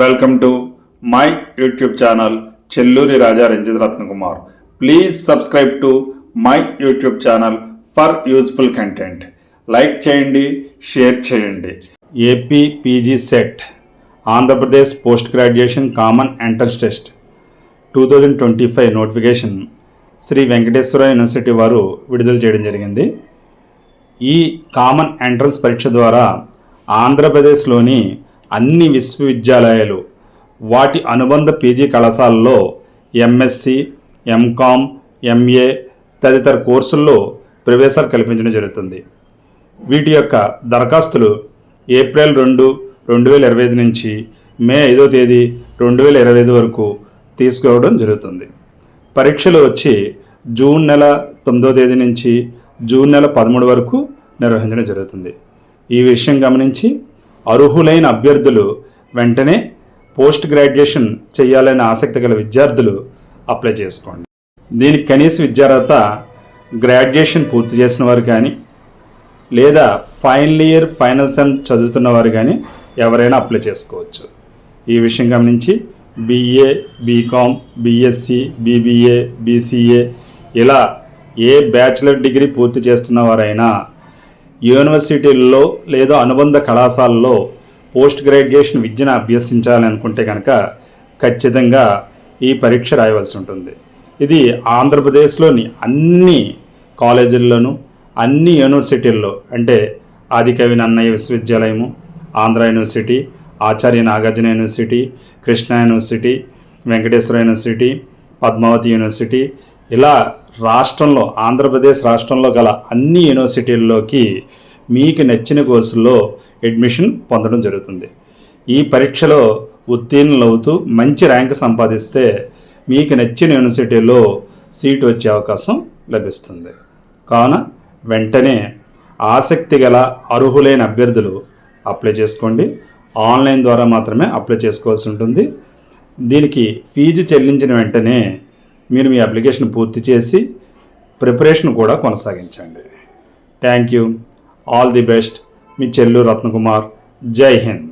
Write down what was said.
Welcome to my YouTube channel Chelluri Raja Ranjith Ratnakumar. Please subscribe to my YouTube channel for useful content. Like చేయండి, share చేయండి. AP PG SET Andhra Pradesh post graduation common entrance test 2025 notification Sri Venkateswara university వారు విడుదల చేయడం జరిగింది. ఈ common entrance పరీక్ష ద్వారా ఆంధ్రప్రదేశ్లోని అన్ని విశ్వవిద్యాలయాలు వాటి అనుబంధ పీజీ కళాశాలలో ఎంఎస్సి, ఎంకామ్, ఎంఏ తదితర కోర్సుల్లో ప్రవేశాలు కల్పించడం జరుగుతుంది. వీటి యొక్క దరఖాస్తులు ఏప్రిల్ 2, 2025 నుంచి మే 5వ తేదీ 2025 వరకు తీసుకోవడం జరుగుతుంది. పరీక్షలు వచ్చి జూన్ నెల 9వ తేదీ నుంచి జూన్ నెల 13 వరకు నిర్వహించడం జరుగుతుంది. ఈ విషయం గమనించి అర్హులైన అభ్యర్థులు వెంటనే పోస్ట్ గ్రాడ్యుయేషన్ చేయాలనే ఆసక్తి గల విద్యార్థులు అప్లై చేసుకోండి. దీనికి కనీస విద్యార్హత గ్రాడ్యుయేషన్ పూర్తి చేసిన వారు కానీ లేదా ఫైనల్ ఇయర్ ఫైనల్ సెమ్ చదువుతున్న వారు కానీ ఎవరైనా అప్లై చేసుకోవచ్చు. ఈ విషయం గమనించి BA, BCom, BSc, BBA, BCA ఇలా ఏ బ్యాచిలర్ డిగ్రీ పూర్తి చేస్తున్న వారైనా యూనివర్సిటీల్లో లేదా అనుబంధ కళాశాలలో పోస్ట్ గ్రాడ్యుయేషన్ విద్యను అభ్యసించాలనుకుంటే కనుక ఖచ్చితంగా ఈ పరీక్ష రాయవలసి ఉంటుంది. ఇది ఆంధ్రప్రదేశ్లోని అన్ని కాలేజీల్లోనూ అన్ని యూనివర్సిటీల్లో అంటే ఆదికవి Nannaya విశ్వవిద్యాలయము, Andhra university, Acharya Nagarjuna university, Krishna university, Venkateswara university, Padmavati university ఇలా రాష్ట్రంలో ఆంధ్రప్రదేశ్ రాష్ట్రంలో గల అన్ని యూనివర్సిటీల్లోకి మీకు నచ్చిన కోర్సుల్లో అడ్మిషన్ పొందడం జరుగుతుంది. ఈ పరీక్షలో ఉత్తీర్ణులవుతూ మంచి ర్యాంక్ సంపాదిస్తే మీకు నచ్చిన యూనివర్సిటీలో సీటు వచ్చే అవకాశం లభిస్తుంది. కావున వెంటనే ఆసక్తి గల అర్హులైన అభ్యర్థులు అప్లై చేసుకోండి. ఆన్లైన్ ద్వారా మాత్రమే అప్లై చేసుకోవాల్సి ఉంటుంది. దీనికి ఫీజు చెల్లించిన వెంటనే మీరు మీ అప్లికేషన్ పూర్తి చేసి ప్రిపరేషన్ కూడా కొనసాగించండి. Thank you. All the best. మీ చెల్లూరు రత్నకుమార్. జై హింద్.